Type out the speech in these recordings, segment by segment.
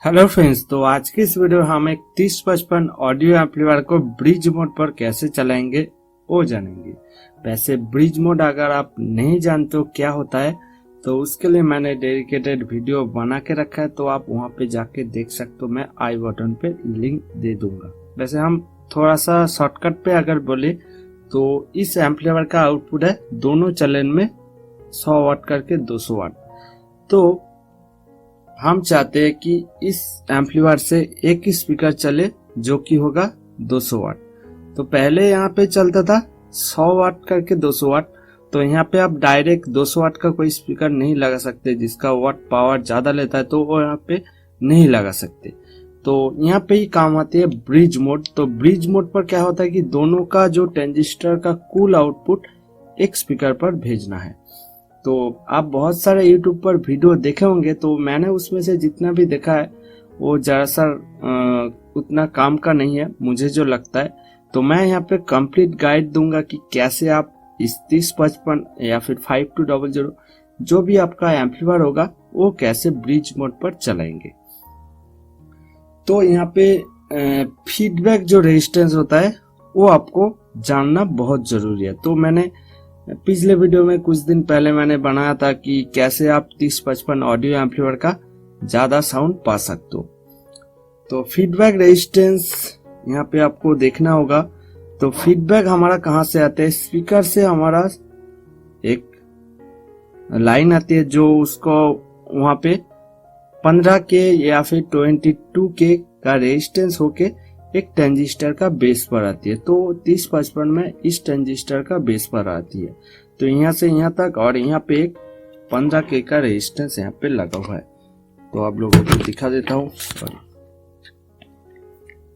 Hello friends, तो आज की इस वीडियो में हम एक 3055 ऑडियो एम्पलीफायर को ब्रिज मोड पर कैसे चलाएंगे वो जानेंगे। वैसे ब्रिज मोड अगर आप नहीं जानते हो क्या होता है तो उसके लिए मैंने डेडिकेटेड वीडियो बना के रखा है, तो आप वहां पे जाके देख सकते हो। मैं आई बटन पे लिंक दे दूंगा। वैसे हम थोड़ा सा शॉर्टकट पे अगर बोले तो इस एम्पलीफायर का आउटपुट है दोनों चैनल में 100 वाट करके 200 वाट। तो हम चाहते हैं कि इस एम्पलीफायर से एक स्पीकर चले जो कि होगा 200 वाट। तो पहले यहाँ पे चलता था 100 वाट करके 200 वाट। तो यहाँ पे आप डायरेक्ट 200 वाट का कोई स्पीकर नहीं लगा सकते, जिसका वाट पावर ज्यादा लेता है तो वो यहाँ पे नहीं लगा सकते। तो यहाँ पे ही काम आती है ब्रिज मोड। तो ब्रिज मोड पर क्या होता है कि दोनों का जो ट्रांजिस्टर का कुल आउटपुट एक स्पीकर पर भेजना है। तो आप बहुत सारे YouTube पर वीडियो देखे होंगे, तो मैंने उसमें से जितना भी देखा है वो जरा उतना काम का नहीं है मुझे जो लगता है। तो मैं यहाँ पे कंप्लीट गाइड दूंगा कि कैसे आप इस 3055 या फिर 5200 जो भी आपका एम्पलीफायर होगा वो कैसे ब्रिज मोड पर चलाएंगे। तो यहाँ पे फीडबैक जो रेजिस्टेंस होता है वो आपको जानना बहुत जरूरी है। तो मैंने पिछले वीडियो में कुछ दिन पहले मैंने बनाया था कि कैसे आप 3055 ऑडियो एम्पलीफायर का ज्यादा साउंड पा सकते हो। तो फीडबैक रेजिस्टेंस यहाँ पे आपको देखना होगा। तो फीडबैक हमारा कहाँ से आता है? स्पीकर से हमारा एक लाइन आती है जो उसको वहां पे 15 के या फिर 22 के का रेजिस्टेंस होके एक ट्रांजिस्टर का बेस पर आती है। तो 3055 में इस ट्रांजिस्टर का बेस पर आती है। तो यहाँ से यहाँ तक और यहाँ पे एक 15 के का रेजिस्टेंस यहाँ पे लगा हुआ है। तो आप लोगों को दिखा देता हूँ।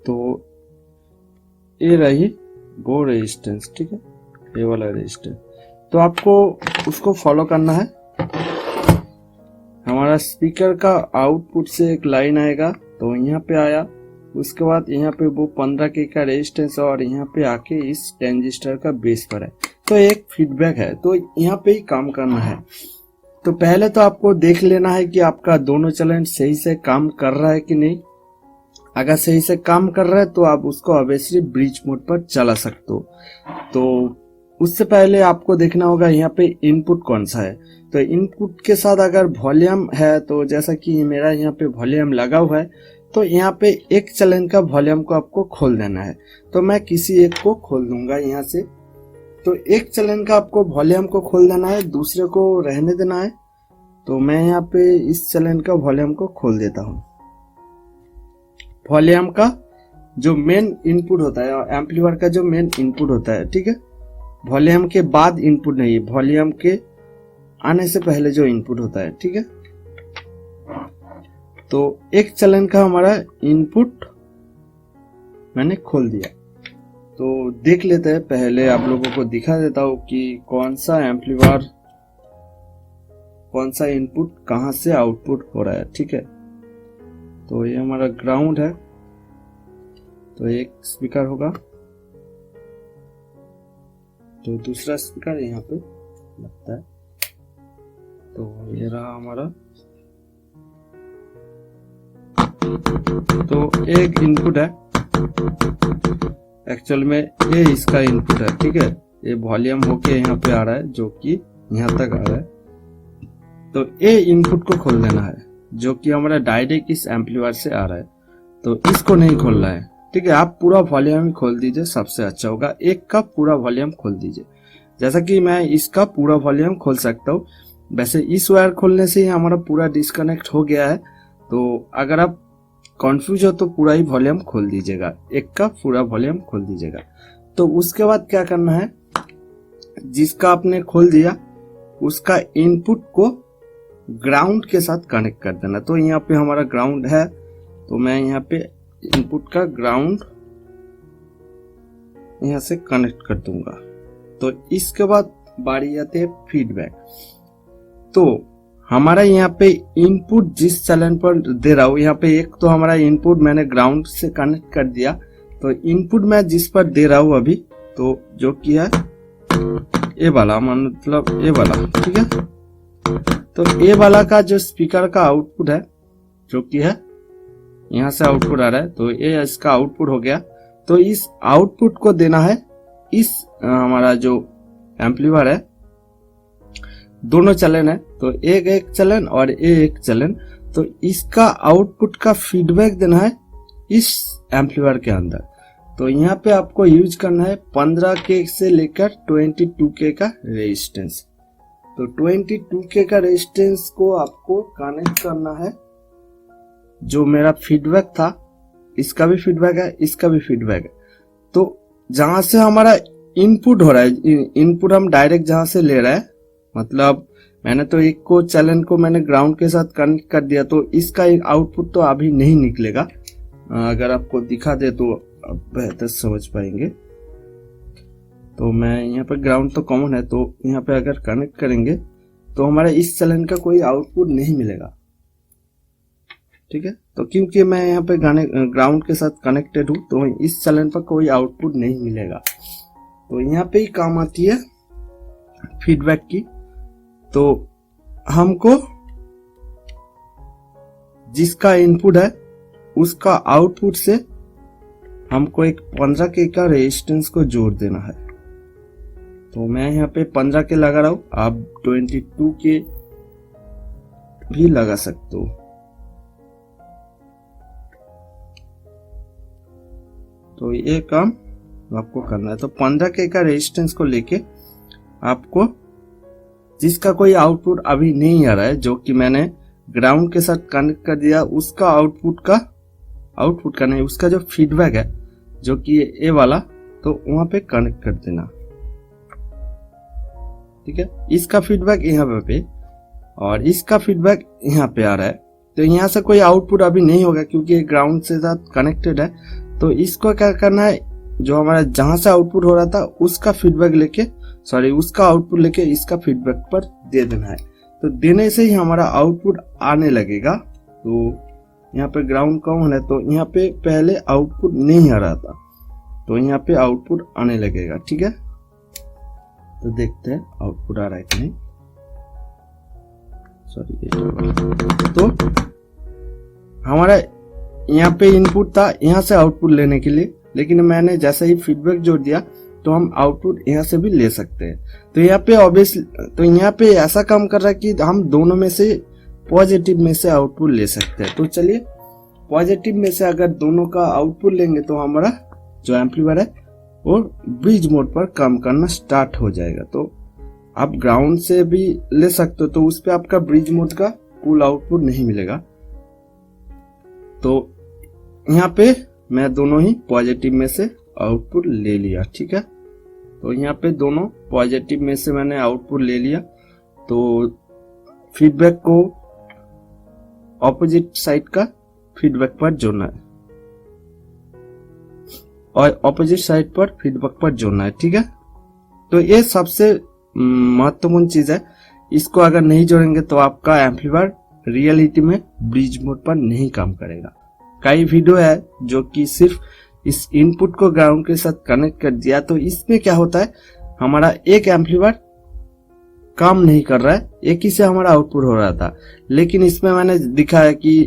तो ये रही वो रेजिस्टेंस, ठीक है, ये वाला रेजिस्टेंस। तो आपको उसको फॉलो करना है। हमारा स्पीकर का आउटपुट से एक लाइन आएगा, तो यहाँ पे आया। उसके बाद यहाँ पे वो 15 के का रेजिस्टेंस और यहाँ पे आके इस ट्रांजिस्टर का बेस पर है। तो एक फीडबैक है, तो यहाँ पे ही काम करना है। तो पहले तो आपको देख लेना है कि आपका दोनों चैनल सही से काम कर रहा है कि नहीं। अगर सही से काम कर रहा है तो आप उसको ऑब्वियसली ब्रिज मोड पर चला सकते हो। तो उससे पहले आपको देखना होगा यहाँ पे इनपुट कौन सा है। तो इनपुट के साथ अगर वॉल्यूम है, तो जैसा कि मेरा यहाँ पे वॉल्यूम लगा हुआ है, तो यहाँ पे एक चैनल का वॉल्यूम को आपको खोल देना है। तो मैं किसी एक को खोल दूंगा यहाँ से। तो एक चैनल का आपको वॉल्यूम को खोल देना है, दूसरे को रहने देना है। तो मैं यहाँ पे इस चैनल का वॉल्यूम को खोल देता हूँ। वॉल्यूम का जो मेन इनपुट होता है, एम्पलीफायर का जो मेन इनपुट होता है, ठीक है, वॉल्यूम के बाद इनपुट नहीं, वॉल्यूम के आने से पहले जो इनपुट होता है, ठीक है। तो एक चैनल का हमारा इनपुट मैंने खोल दिया। तो देख लेते हैं, पहले आप लोगों को दिखा देता हूँ कि कौन सा एम्पलीफायर, कौन सा इनपुट कहां से आउटपुट हो रहा है, ठीक है। तो ये हमारा ग्राउंड है, तो एक स्पीकर होगा, तो दूसरा स्पीकर यहाँ पे लगता है। तो ये रहा हमारा। तो एक इनपुट है, एक्चुअल में ये इसका इनपुट है, ठीक है। ये वॉल्यूम होके यहाँ पे आ रहा है जो कि यहाँ तक आ रहा है। तो ये इनपुट को खोल देना है जो कि हमारा डायरेक्ट इस एम्पलीफायर से आ रहा है। तो इसको नहीं खोलना है, ठीक है। आप पूरा वॉल्यूम ही खोल दीजिए, सबसे अच्छा होगा। एक का पूरा वॉल्यूम खोल दीजिए, जैसा कि मैं इसका पूरा वॉल्यूम खोल सकता हूँ। वैसे इस वायर खोलने से ही हमारा पूरा डिस्कनेक्ट हो गया है। तो अगर आप कंफ्यूज हो तो पूरा ही वॉल्यूम खोल दीजिएगा, एक का पूरा वॉल्यूम खोल दीजिएगा। तो उसके बाद क्या करना है, जिसका आपने खोल दिया उसका इनपुट को ग्राउंड के साथ कनेक्ट कर देना। तो यहाँ पे हमारा ग्राउंड है, तो मैं यहाँ पे इनपुट का ग्राउंड यहाँ से कनेक्ट कर दूंगा। तो इसके बाद बारी आती है फीडबैक। तो हमारा यहाँ पे इनपुट जिस चैनल पर दे रहा हूँ, यहाँ पे एक तो हमारा इनपुट मैंने ग्राउंड से कनेक्ट कर दिया। तो इनपुट मैं जिस पर दे रहा हूँ अभी, तो जो कि है ये वाला, मतलब ये वाला, ठीक है। तो ये वाला का जो स्पीकर का आउटपुट है जो कि है यहाँ से आउटपुट आ रहा है, तो ये इसका आउटपुट हो गया। तो इस आउटपुट को देना है इस हमारा जो एम्पलीफायर है, दोनों चलन है, तो एक चलन और एक चलन, तो इसका आउटपुट का फीडबैक देना है इस एम्पलीफायर के अंदर। तो यहाँ पे आपको यूज करना है 15K से लेकर 22K का रेजिस्टेंस। तो 22K का रेजिस्टेंस को आपको कनेक्ट करना है। जो मेरा फीडबैक था, इसका भी फीडबैक है, इसका भी फीडबैक है। तो जहां से हमारा इनपुट हो रहा है, इनपुट हम डायरेक्ट जहां से ले रहा है, मतलब मैंने तो एक को चैनल को मैंने ग्राउंड के साथ कनेक्ट कर दिया, तो इसका एक आउटपुट तो अभी नहीं निकलेगा। अगर आपको दिखा दे तो आप बेहतर समझ पाएंगे। तो मैं यहाँ पर ग्राउंड तो कॉमन है, तो यहाँ पे अगर कनेक्ट करेंगे तो हमारा इस चैनल का कोई आउटपुट नहीं मिलेगा, ठीक है। तो क्योंकि मैं यहाँ पे ग्राउंड के साथ कनेक्टेड हूँ, तो इस चैनल पर कोई आउटपुट नहीं मिलेगा। तो यहाँ पे ही काम आती है फीडबैक की। तो हमको जिसका इनपुट है उसका आउटपुट से हमको एक 15K का रेजिस्टेंस को जोड़ देना है। तो मैं यहाँ पे 15K लगा रहा हूं, आप 22K भी लगा सकते हो। तो ये काम आपको करना है। तो 15K का रेजिस्टेंस को लेके आपको जिसका कोई आउटपुट अभी नहीं आ रहा है, जो कि मैंने ग्राउंड के साथ कनेक्ट कर दिया, उसका आउटपुट का नहीं, उसका जो फीडबैक है जो कि ये वाला, तो वहां पे कनेक्ट कर देना, ठीक है। इसका फीडबैक यहाँ पे और इसका फीडबैक यहाँ पे आ रहा है। तो यहाँ से कोई आउटपुट अभी नहीं होगा क्योंकि ये ग्राउंड से साथ कनेक्टेड है। तो इसको क्या करना है, जो हमारा जहां से आउटपुट हो रहा था उसका फीडबैक लेके, उसका आउटपुट लेके इसका फीडबैक पर दे देना है। तो देने से ही हमारा आउटपुट आने लगेगा। तो यहाँ पे ग्राउंड कॉमन है, तो यहाँ पे पहले आउटपुट नहीं आ रहा था, तो यहाँ पे आउटपुट आने लगेगा, ठीक है। तो देखते हैं आउटपुट आ रहा है कि नहीं। तो हमारा यहाँ पे इनपुट था यहाँ से आउटपुट लेने के लिए, लेकिन मैंने जैसे ही फीडबैक जोड़ दिया तो हम आउटपुट यहाँ से भी ले सकते हैं। तो यहाँ पे ऑब्वियसली, तो यहाँ पे ऐसा काम कर रहा है कि हम दोनों में से पॉजिटिव में से आउटपुट ले सकते हैं। तो चलिए पॉजिटिव में से अगर दोनों का आउटपुट लेंगे तो हमारा जो एम्पलीफायर है वो ब्रिज मोड पर काम करना स्टार्ट हो जाएगा। तो आप ग्राउंड से भी ले सकते हो, तो उस पे आपका ब्रिज मोड का फुल आउटपुट नहीं मिलेगा। तो यहाँ पे मैं दोनों ही पॉजिटिव में से आउटपुट ले लिया, ठीक है। तो यहाँ पे दोनों पॉजिटिव में से मैंने आउटपुट ले लिया। तो फीडबैक को ऑपोजिट साइड का फीडबैक पर जोड़ना है और ऑपोजिट साइड पर फीडबैक पर जोड़ना है, ठीक है। तो ये सबसे महत्वपूर्ण चीज है। इसको अगर नहीं जोड़ेंगे तो आपका एम्पलीफायर रियलिटी में ब्रिज मोड पर नहीं काम करेगा। कई वीडियो है जो कि सिर्फ इस इनपुट को ग्राउंड के साथ कनेक्ट कर दिया, तो इसमें क्या होता है, हमारा एक एम्पलीफायर काम नहीं कर रहा है, एक ही से हमारा आउटपुट हो रहा था। लेकिन इसमें मैंने दिखाया कि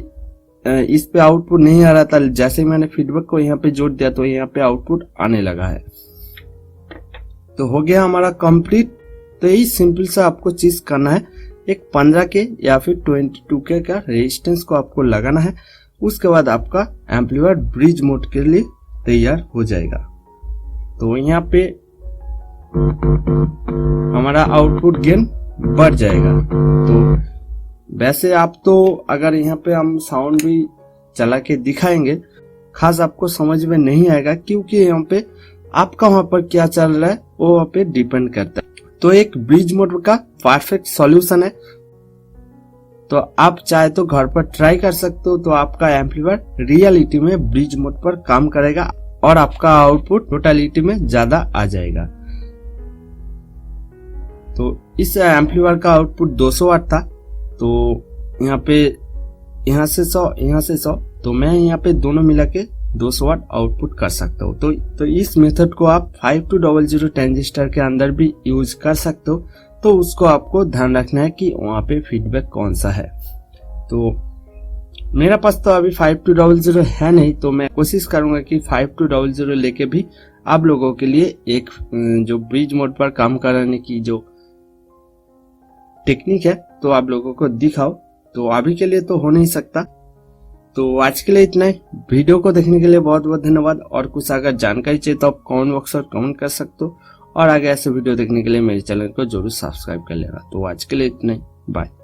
इस पे आउटपुट नहीं आ रहा था, जैसे ही मैंने फीडबैक को यहाँ पे जोड़ दिया तो यहाँ पे आउटपुट आने लगा है। तो हो गया हमारा कंप्लीट। तो यही सिंपल सा आपको चीज करना है, एक 15K या फिर 22K का रेजिस्टेंस को आपको लगाना है। उसके बाद आपका एम्पलीफायर ब्रिज मोड के लिए तैयार हो जाएगा। तो यहाँ पे हमारा आउटपुट गेन बढ़ जाएगा। तो वैसे आप तो अगर यहाँ पे हम साउंड भी चला के दिखाएंगे, खास आपको समझ में नहीं आएगा, क्योंकि यहाँ पे आपका वहां पर क्या चल रहा है वो वहां पे डिपेंड करता है। तो एक ब्रिज मोड का परफेक्ट सॉल्यूशन है। तो आप चाहे तो घर पर ट्राई कर सकते हो, तो आपका एम्पलीफायर रियलिटी में ब्रिज मोड पर काम करेगा और आपका आउटपुट टोटलिटी में ज्यादा आ जाएगा। तो इस एम्पलीफायर का आउटपुट 200 वाट था। तो यहाँ से 100, तो मैं यहाँ पे दोनों मिला के 200 वाट आउटपुट कर सकता हूँ। तो इस मेथड को आप 5200 ट्रांजिस्टर के अंदर भी यूज कर सकते हो। तो उसको आपको ध्यान रखना है कि वहां पे फीडबैक कौन सा है। तो मेरा पास तो अभी 5200 है नहीं, तो मैं कोशिश करूंगा कि 5200 लेके भी आप लोगों के लिए एक जो ब्रिज मोड पर काम कराने की जो टेक्निक है तो आप लोगों को दिखाओ। तो अभी के लिए तो हो नहीं सकता। तो आज के लिए इतना ही। वीडियो को देखने के लिए बहुत बहुत धन्यवाद। और कुछ अगर जानकारी चाहिए तो आप कमेंट बॉक्स और कमेंट कर सकते हो। और आगे ऐसे वीडियो देखने के लिए मेरे चैनल को जरूर सब्सक्राइब कर लेगा। तो आज के लिए इतना ही, बाय।